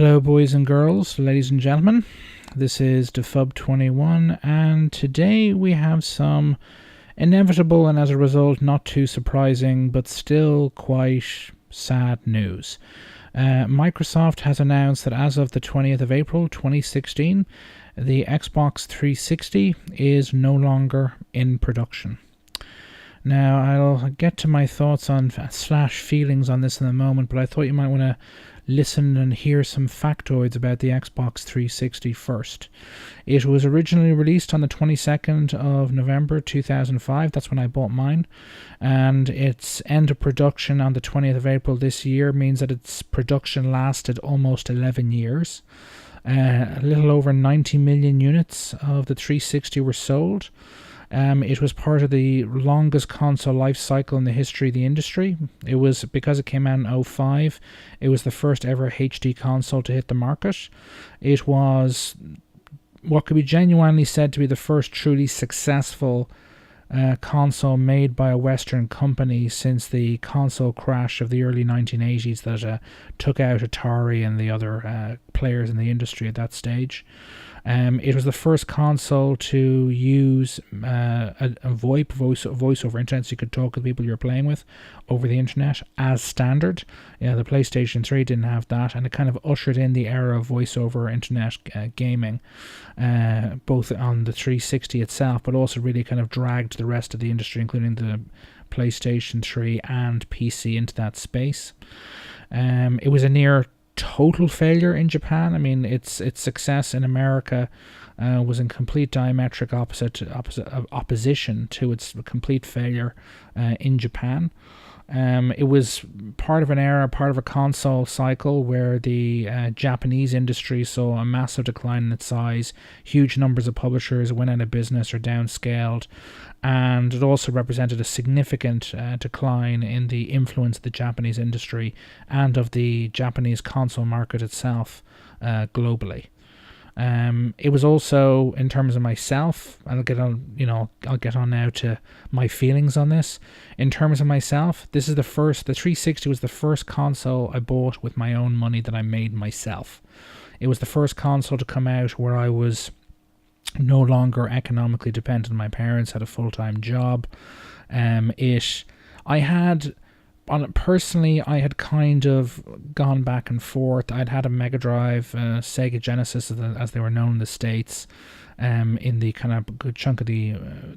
Hello, boys and girls, ladies and gentlemen. This is Defub21, and today we have some inevitable and as a result not too surprising but still quite sad news. Microsoft has announced that as of the 20th of April 2016, the Xbox 360 is no longer in production. Now, I'll get to my thoughts on slash feelings on this in a moment, but I thought you might want to listen and hear some factoids about the Xbox 360 first. It was originally released on the 22nd of November 2005, that's when I bought mine, and its end of production on the 20th of April this year means that its production lasted almost 11 years. A little over 90 million units of the 360 were sold. It was part of the longest console life cycle in the history of the industry. It was, because it came out in 2005, it was the first ever HD console to hit the market. It was what could be genuinely said to be the first truly successful console made by a Western company since the console crash of the early 1980s that took out Atari and the other players in the industry at that stage. It was the first console to use a VoIP, voice over internet, so you could talk with people you were playing with over the internet as standard. The PlayStation 3 didn't have that, and it kind of ushered in the era of voice over internet gaming, both on the 360 itself, but also really kind of dragged the rest of the industry, including the PlayStation 3 and PC, into that space. It was a near total failure in Japan. I mean, its success in America was in complete diametric opposition to its complete failure in Japan. It was part of an era, part of a console cycle where the Japanese industry saw a massive decline in its size. Huge numbers of publishers went out of business or downscaled, and it also represented a significant decline in the influence of the Japanese industry and of the Japanese console market itself globally. It was also, in terms of myself, I'll get on now to my feelings on this. In terms of myself, the 360 was the first console I bought with my own money that I made myself. It was the first console to come out where I was no longer economically dependent on my parents, had a full-time job. Personally, I had kind of gone back and forth. I'd had a Mega Drive, Sega Genesis, as they were known in the States, in the kind of good chunk of the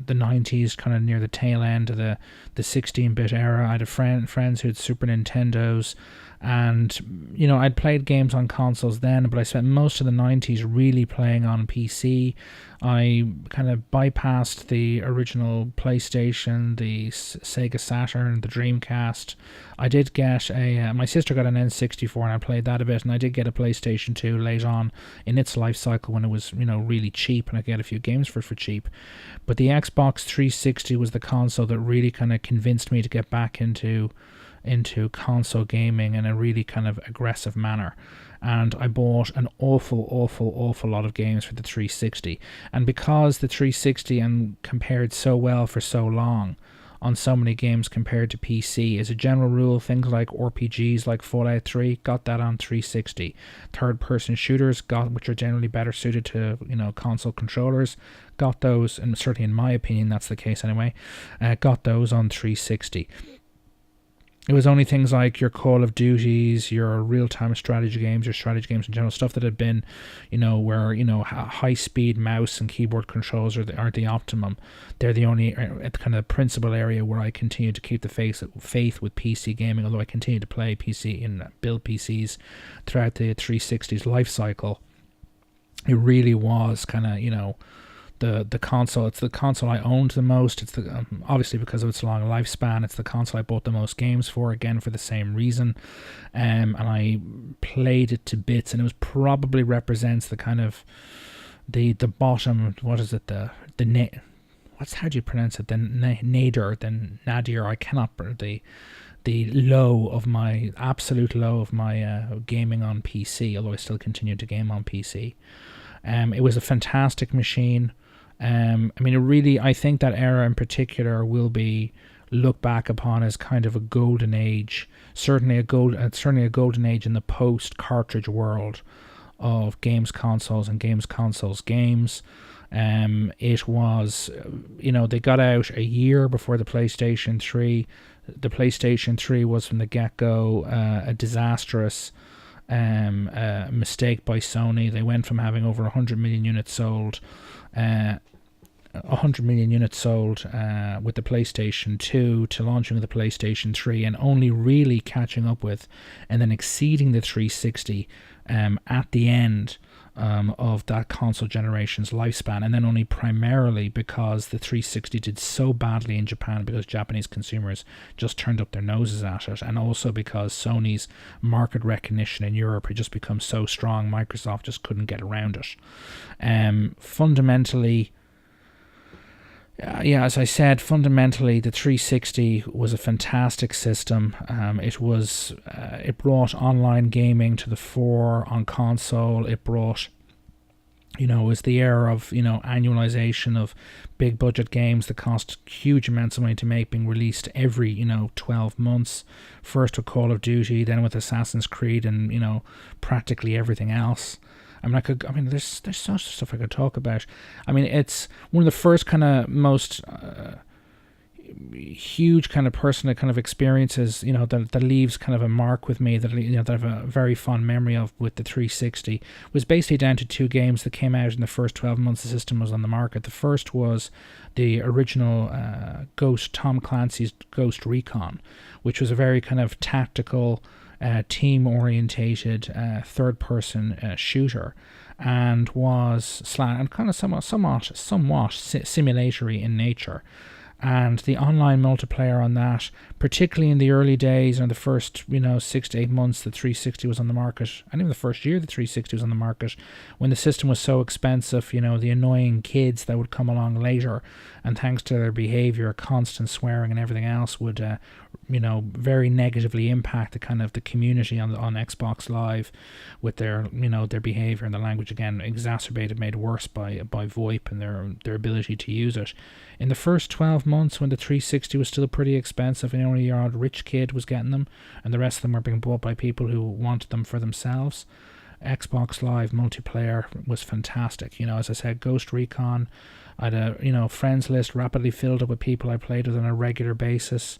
90s, kind of near the tail end of the 16-bit era. I had friends who had Super Nintendos, and I'd played games on consoles then, but I spent most of the 90s really playing on PC. I kind of bypassed the original PlayStation, the Sega Saturn, the Dreamcast. I did get my sister got an N64 and I played that a bit, and I did get a PlayStation 2 late on in its life cycle when it was really cheap, and I could get a few games for cheap. But the Xbox 360 was the console that really kind of convinced me to get back into console gaming in a really kind of aggressive manner. And I bought an awful lot of games for the 360. And because the 360 and compared so well for so long on so many games compared to PC, as a general rule, things like RPGs like Fallout 3 got that on 360. Third-person shooters which are generally better suited to console controllers, got those, and certainly in my opinion that's the case anyway, got those on 360. It was only things like your Call of Duties, your real-time strategy games, your strategy games in general, stuff that had been, where, high-speed mouse and keyboard controls aren't the optimum. They're the only kind of the principal area where I continue to keep the faith with PC gaming, although I continue to play PC and build PCs throughout the 360's life cycle. It really was kind of, the console. It's the console I owned the most. It's the obviously because of its long lifespan. It's the console I bought the most games for, again for the same reason, and I played it to bits. And it was probably represents the kind of the bottom. What is it? How do you pronounce it? The nadir. I cannot. The low of my absolute low of my gaming on PC. Although I still continue to game on PC. It was a fantastic machine. I think that era in particular will be look back upon as kind of a golden age, certainly a golden age in the post cartridge world of games consoles and games consoles games. It was, they got out a year before the PlayStation 3. The PlayStation 3 was from the get-go a disastrous mistake by Sony. They went from having over 100 million units sold, 100 million units sold with the PlayStation 2 to launching the PlayStation 3 and only really catching up with and then exceeding the 360 at the end of that console generation's lifespan, and then only primarily because the 360 did so badly in Japan because Japanese consumers just turned up their noses at it, and also because Sony's market recognition in Europe had just become so strong, Microsoft just couldn't get around it. Fundamentally, as I said, fundamentally the 360 was a fantastic system. It brought online gaming to the fore on console. It brought, it was the era of, annualization of big budget games that cost huge amounts of money to make being released every, 12 months. First with Call of Duty, then with Assassin's Creed, and, practically everything else. There's so much stuff I could talk about. It's one of the first kind of most huge kind of personal kind of experiences, that leaves kind of a mark with me, that I have a very fond memory of with the 360, was basically down to two games that came out in the first 12 months the system was on the market. The first was the original Tom Clancy's Ghost Recon, which was a very kind of tactical, team-orientated third-person shooter, and was kind of somewhat simulatory in nature. And the online multiplayer on that, particularly in the early days and the first 6 to 8 months the 360 was on the market, and even the first year the 360 was on the market, when the system was so expensive, the annoying kids that would come along later, and thanks to their behavior, constant swearing and everything else, would very negatively impact the kind of the community on Xbox Live with their their behavior, and the language, again, exacerbated, made worse by VoIP and their ability to use it. In the first 12 months, when the 360 was still pretty expensive and only your odd rich kid was getting them, and the rest of them were being bought by people who wanted them for themselves, Xbox Live multiplayer was fantastic. As I said, Ghost Recon, I had a friends list rapidly filled up with people I played with on a regular basis.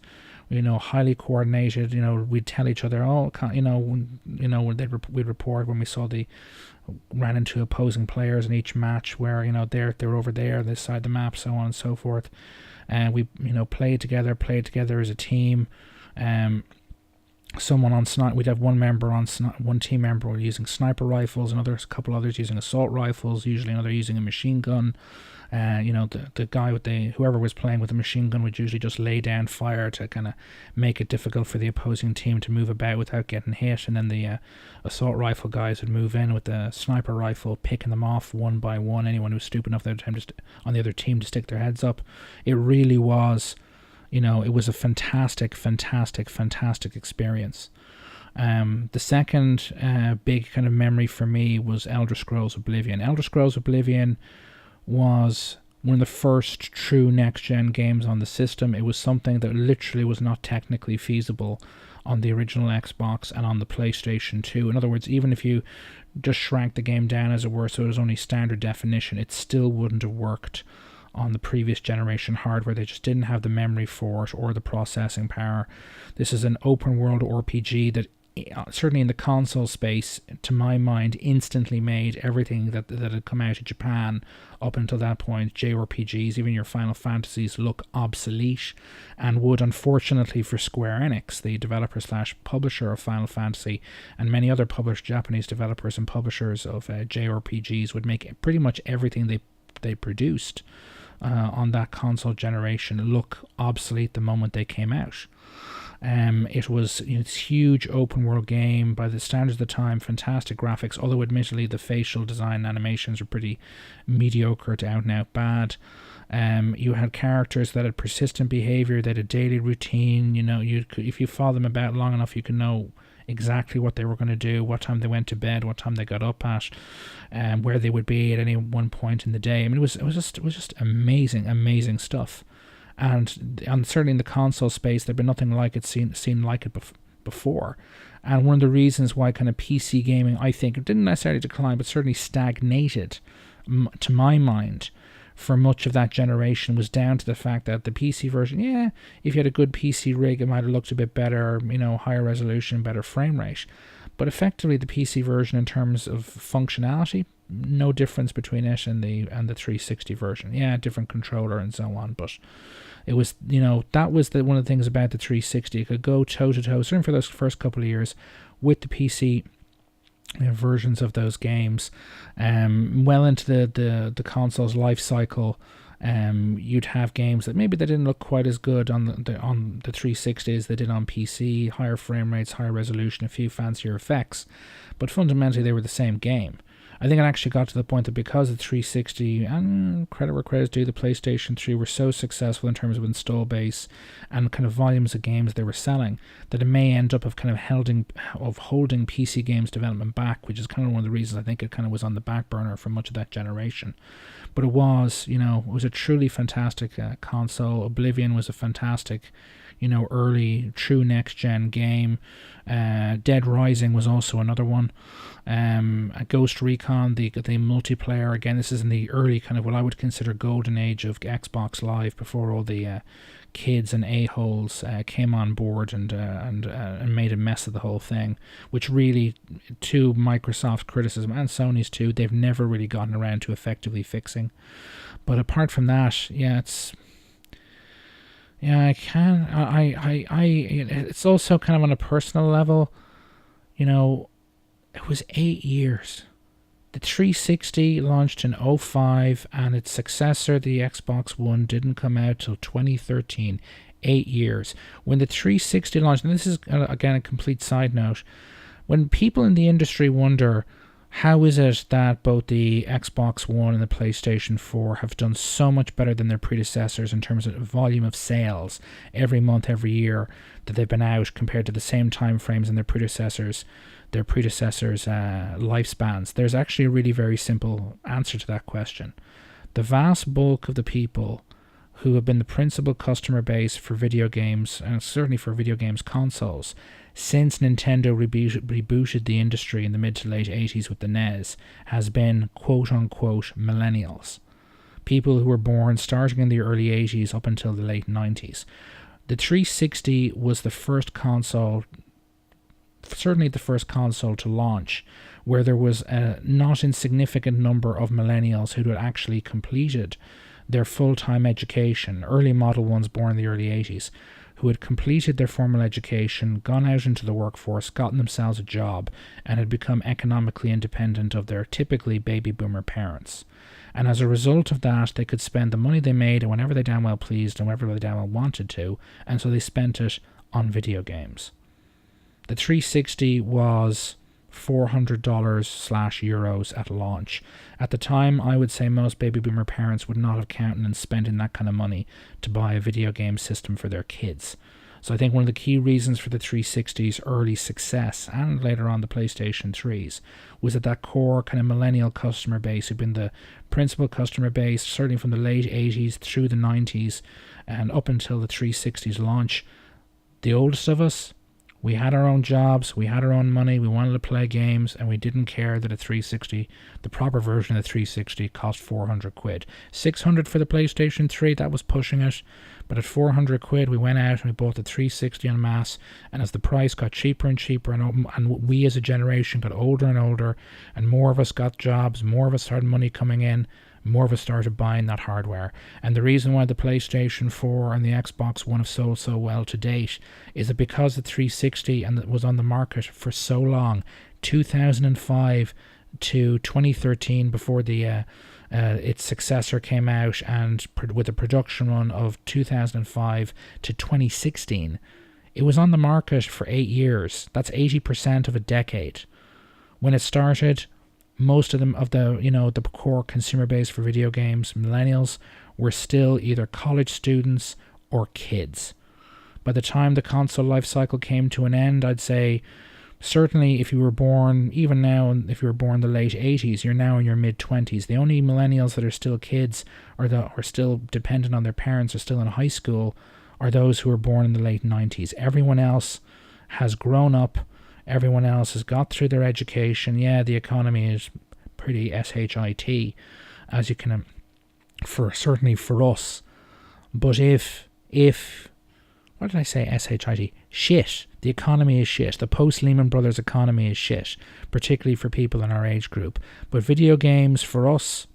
Highly coordinated. We'd tell each other, we'd report when we ran into opposing players in each match where they're over there, this side of the map, so on and so forth. And we played together as a team. Someone on sniper, we'd have one team member using sniper rifles, and a couple others using assault rifles, usually another using a machine gun. The guy whoever was playing with the machine gun would usually just lay down fire to kind of make it difficult for the opposing team to move about without getting hit, and then the assault rifle guys would move in with the sniper rifle, picking them off one by one, anyone who was stupid enough on the other team to stick their heads up. It really was, it was a fantastic experience. The second big kind of memory for me was Elder Scrolls Oblivion. Elder Scrolls Oblivion was one of the first true next-gen games on the system. It was something that literally was not technically feasible on the original Xbox and on the PlayStation 2. In other words, even if you just shrank the game down, as it were, so it was only standard definition, it still wouldn't have worked on the previous generation hardware. They just didn't have the memory for it or the processing power. This is an open-world RPG that, certainly in the console space, to my mind, instantly made everything that had come out of Japan up until that point, JRPGs, even your Final Fantasies, look obsolete, and would, unfortunately for Square Enix, the developer/publisher of Final Fantasy, and many other Japanese developers and publishers of JRPGs, would make pretty much everything they produced on that console generation look obsolete the moment they came out. It was this huge open world game by the standards of the time, fantastic graphics, although admittedly the facial design animations were pretty mediocre to out and out bad. You had characters that had persistent behavior, they had a daily routine. If you follow them about long enough, you can know exactly what they were going to do, what time they went to bed, what time they got up at, where they would be at any one point in the day. It was just amazing stuff. and certainly in the console space, there'd been nothing like it seen like it before. And one of the reasons why kind of PC gaming, I think, it didn't necessarily decline, but certainly stagnated, to my mind, for much of that generation, was down to the fact that the PC version, yeah, if you had a good PC rig, it might have looked a bit better, higher resolution, better frame rate. But effectively, the PC version, in terms of functionality, no difference between it and the 360 version. Yeah, different controller and so on, but it was, that was one of the things about the 360. It could go toe to toe, certainly for those first couple of years, with the PC versions of those games. Well into the console's life cycle, you'd have games that maybe they didn't look quite as good on the 360 as they did on PC, higher frame rates, higher resolution, a few fancier effects, but fundamentally they were the same game. I think it actually got to the point that because the 360, and credit where credit's due, the PlayStation 3 were so successful in terms of install base and kind of volumes of games they were selling, that it may end up of kind of holding PC games development back, which is kind of one of the reasons I think it kind of was on the back burner for much of that generation. But it was a truly fantastic console. Oblivion was a fantastic, early true next gen game. Dead Rising was also another one. Ghost Recon, the multiplayer, again, this is in the early kind of what I would consider golden age of Xbox Live, before all the kids and a-holes came on board and made a mess of the whole thing, which really, to Microsoft's criticism and Sony's too, they've never really gotten around to effectively fixing. But apart from that, it's also kind of on a personal level, it was 8 years. The 360 launched in 2005, and its successor, the Xbox One, didn't come out till 2013. 8 years. When the 360 launched, and this is, again, a complete side note, when people in the industry wonder, how is it that both the Xbox One and the PlayStation 4 have done so much better than their predecessors in terms of volume of sales every month, every year that they've been out, compared to the same time frames in their predecessors' lifespans? There's actually a really very simple answer to that question. The vast bulk of the people who have been the principal customer base for video games, and certainly for video games consoles, since Nintendo rebooted the industry in the mid to late 80s with the NES, has been quote-unquote millennials. People who were born starting in the early 80s up until the late 90s. The 360 was the first console, certainly the first console to launch, where there was a not insignificant number of millennials who had actually completed their full-time education, early model ones born in the early 80s, who had completed their formal education, gone out into the workforce, gotten themselves a job, and had become economically independent of their typically baby boomer parents. And as a result of that, they could spend the money they made whenever they damn well pleased and whenever they damn well wanted to, and so they spent it on video games. The 360 was $400/euros at launch. At the time, I would say most baby boomer parents would not have counted and spending that kind of money to buy a video game system for their kids. So I think one of the key reasons for the 360's early success, and later on the PlayStation 3's, was that core kind of millennial customer base, who'd been the principal customer base certainly from the late 80s through the 90s and up until the 360's launch. The oldest of us, we had our own jobs, we had our own money, we wanted to play games, and we didn't care that a 360, the proper version of the 360, cost 400 quid. 600 for the PlayStation 3, that was pushing it, but at 400 quid we went out and we bought the 360 en masse, and as the price got cheaper and cheaper, and we as a generation got older and older, and more of us got jobs, more of us had money coming in, more of us started buying that hardware. And the reason why the PlayStation 4 and the Xbox One have sold so well to date is that because the 360 and it was on the market for so long, 2005 to 2013, before the its successor came out, and with a production run of 2005 to 2016, it was on the market for 8 years. That's 80% of a decade. When it started, most of them, of the core consumer base for video games, millennials, were still either college students or kids. By the time the console life cycle came to an end, I'd say Certainly, if you were born, even now, if you were born in the late 80s, you're now in your mid-20s. The only millennials that are still kids or that are still dependent on their parents or still in high school are those who were born in the late 90s. Everyone else has grown up. Everyone else has got through their education. Yeah, the economy is pretty shit, as you can, certainly for us. But if what did I say? shit. Shit. The economy is shit. The post-Lehman Brothers economy is shit, particularly for people in our age group. But video games, for us,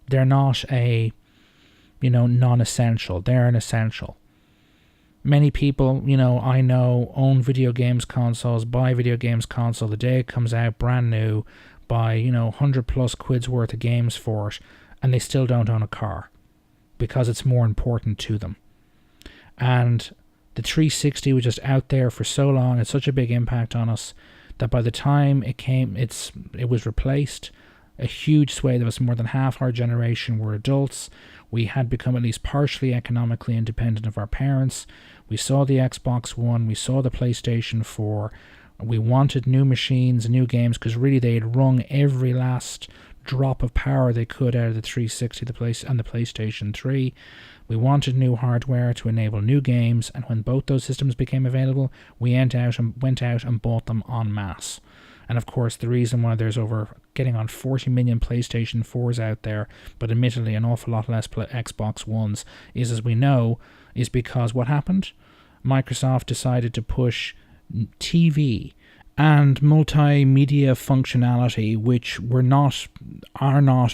they're not a, non-essential. They're an essential. Many people, I know, own video games consoles, buy video games console the day it comes out brand new, buy, 100 plus quid's worth of games for it, and they still don't own a car because it's more important to them. And the 360 was just out there for so long. It's such a big impact on us that by the time it was replaced. A huge swathe of us, more than half our generation, were adults. We had become at least partially economically independent of our parents. We saw the Xbox One. We saw the PlayStation 4. We wanted new machines, new games, because really they had wrung every last drop of power they could out of the 360 and the PlayStation 3. We wanted new hardware to enable new games, and when both those systems became available, we went out and bought them en masse. And of course, the reason why there's getting on 40 million PlayStation 4s out there, but admittedly an awful lot less Xbox Ones, is, as we know, is because what happened? Microsoft decided to push TV and multimedia functionality, which are not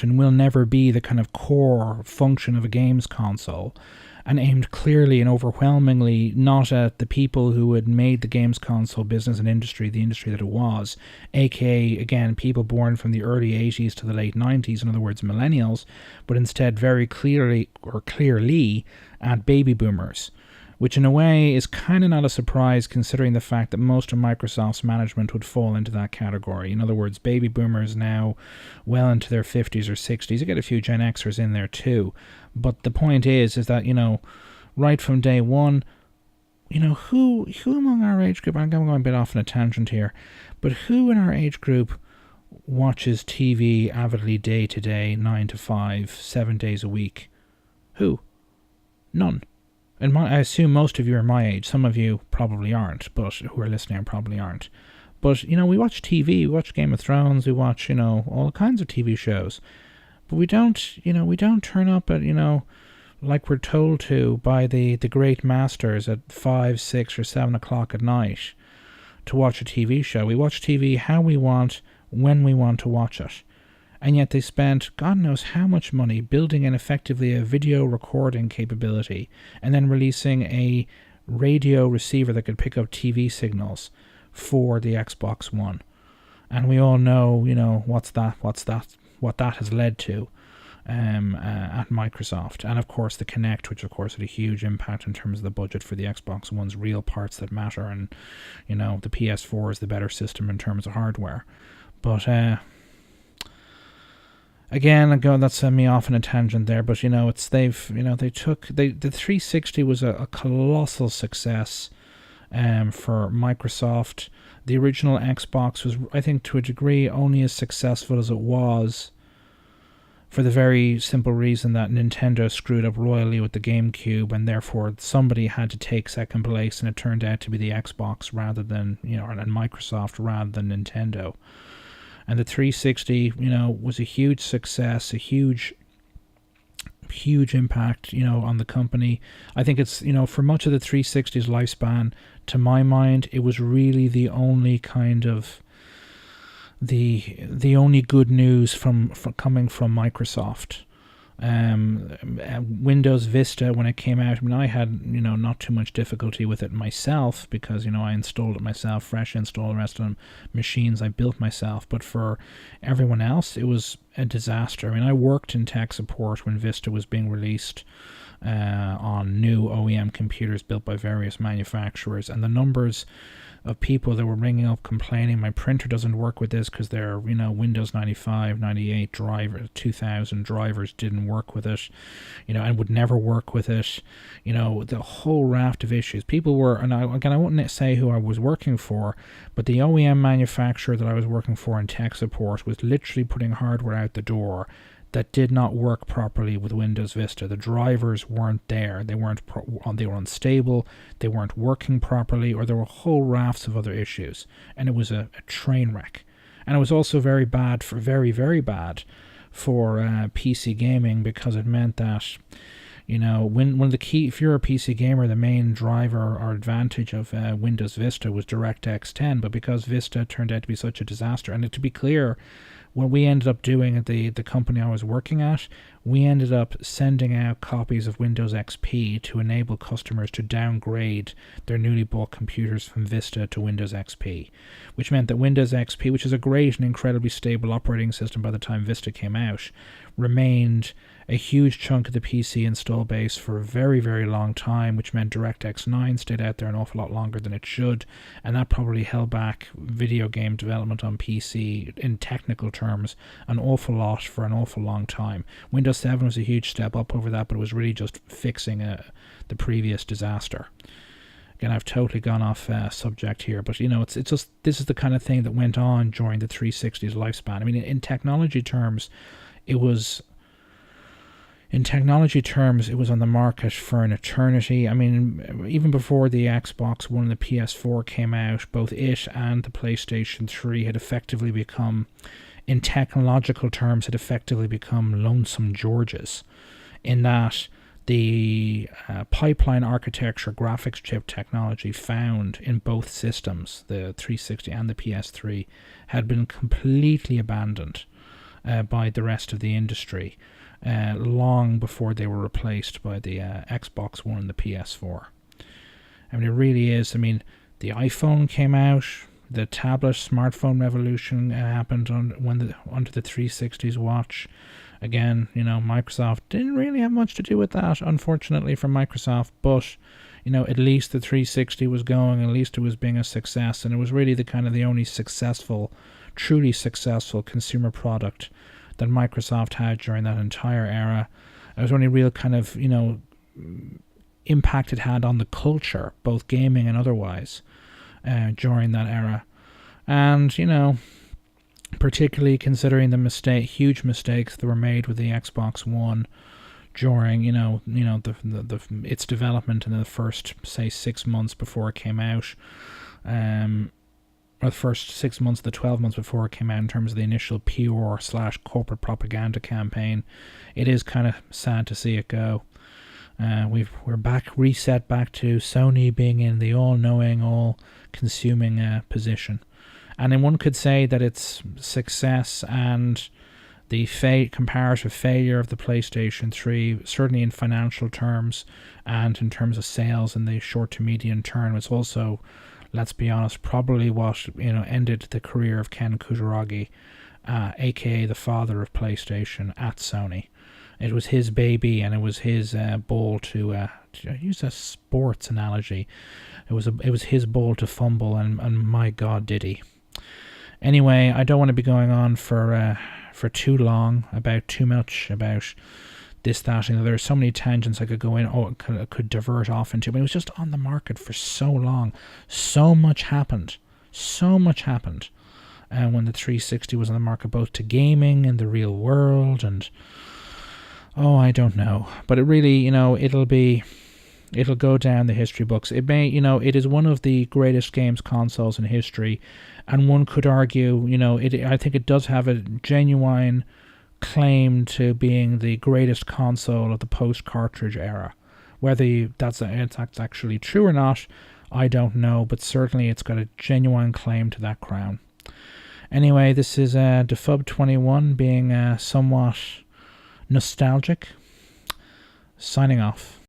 and will never be the kind of core function of a games console, and aimed clearly and overwhelmingly not at the people who had made the games console business and industry the industry that it was, aka, again, people born from the early 80s to the late 90s, in other words, millennials, but instead very clearly at baby boomers, which in a way is kind of not a surprise considering the fact that most of Microsoft's management would fall into that category. In other words, baby boomers now well into their 50s or 60s. You get a few Gen Xers in there too. But the point is that, right from day one, who among our age group, I'm going a bit off on a tangent here, but who in our age group watches TV avidly day to day, 9 to 5, 7 days a week? Who? None. And I assume most of you are my age. Some of you probably aren't, but who are listening probably aren't. But, we watch TV, we watch Game of Thrones, we watch, all kinds of TV shows. But we don't turn up at, like we're told to by the great masters at 5, 6 or 7 o'clock at night to watch a TV show. We watch TV how we want, when we want to watch it. And yet they spent God knows how much money building in effectively a video recording capability and then releasing a radio receiver that could pick up TV signals for the Xbox One. And we all know, what that has led to at Microsoft. And of course the Kinect, which of course had a huge impact in terms of the budget for the Xbox One's real parts that matter. And, the PS4 is the better system in terms of hardware. But, again, that sent me off on a tangent there, but the 360 was a colossal success for Microsoft. The original Xbox was, I think, to a degree, only as successful as it was for the very simple reason that Nintendo screwed up royally with the GameCube, and therefore somebody had to take second place, and it turned out to be the Xbox rather than, and Microsoft rather than Nintendo. And the 360, was a huge success, a huge impact, on the company. I think it's, for much of the 360's lifespan, to my mind, it was really the only kind of the only good news from coming from Microsoft. Windows Vista, when it came out, I had, not too much difficulty with it myself because, I installed it myself, fresh install the rest of the machines I built myself. But for everyone else, it was a disaster. I mean, I worked in tech support when Vista was being released on new OEM computers built by various manufacturers, and the numbers of people that were ringing up complaining my printer doesn't work with this because their Windows 95, 98 driver, 2000 drivers didn't work with it, and would never work with it. The whole raft of issues. People were, and I wouldn't say who I was working for, but the OEM manufacturer that I was working for in tech support was literally putting hardware out the door that did not work properly with Windows Vista. The drivers weren't there. They were unstable. They weren't working properly, or there were whole rafts of other issues. And it was a train wreck. And it was also very, very bad for PC gaming, because it meant that, when one of the key, if you're a PC gamer, the main driver or advantage of Windows Vista was DirectX 10. But because Vista turned out to be such a disaster, and to be clear, what we ended up doing at the company I was working at, we ended up sending out copies of Windows XP to enable customers to downgrade their newly bought computers from Vista to Windows XP, which meant that Windows XP, which is a great and incredibly stable operating system by the time Vista came out, remained a huge chunk of the PC install base for a very, very long time, which meant DirectX 9 stayed out there an awful lot longer than it should, and that probably held back video game development on PC in technical terms an awful lot for an awful long time. Windows 7 was a huge step up over that, but it was really just fixing the previous disaster. Again, I've totally gone off subject here, but it's just, this is the kind of thing that went on during the 360's lifespan. I mean, in technology terms, it was on the market for an eternity. I mean, even before the Xbox One and the PS4 came out, both it and the PlayStation 3 had effectively become, in technological terms, lonesome Georges, in that the pipeline architecture graphics chip technology found in both systems, the 360 and the PS3, had been completely abandoned by the rest of the industry long before they were replaced by the Xbox One and the PS4. I mean, it really is. I mean, the iPhone came out, the tablet smartphone revolution happened under the 360's watch. Again, Microsoft didn't really have much to do with that, unfortunately, for Microsoft, but at least the 360 was going, at least it was being a success, and it was really the only truly successful consumer product that Microsoft had during that entire era. It was only real impact it had on the culture, both gaming and otherwise, during that era. And, particularly considering the huge mistakes that were made with the Xbox One during, its development in the first, say, 6 months before it came out, or the first 6 months, the 12 months before it came out, in terms of the initial PR/corporate propaganda campaign. It is kind of sad to see it go. We're reset back to Sony being in the all-knowing, all-consuming position. And then one could say that its success and the comparative failure of the PlayStation 3, certainly in financial terms and in terms of sales in the short to medium term, was also, let's be honest, probably what ended the career of Ken Kutaragi, aka the father of PlayStation, at Sony. It was his baby, and it was his ball to use a sports analogy. It was his ball to fumble, and my God, did he! Anyway, I don't want to be going on for too long about too much about this, that, and there are so many tangents I could go in. I could divert off into, but it was just on the market for so long. So much happened. When the 360 was on the market, both to gaming and the real world, and I don't know. But it really, it'll go down the history books. It may, it is one of the greatest games consoles in history, and one could argue, I think it does have a genuine claim to being the greatest console of the post-cartridge era. Whether that's actually true or not, I don't know, but certainly it's got a genuine claim to that crown. Anyway, this is Defub 21 being somewhat nostalgic. Signing off.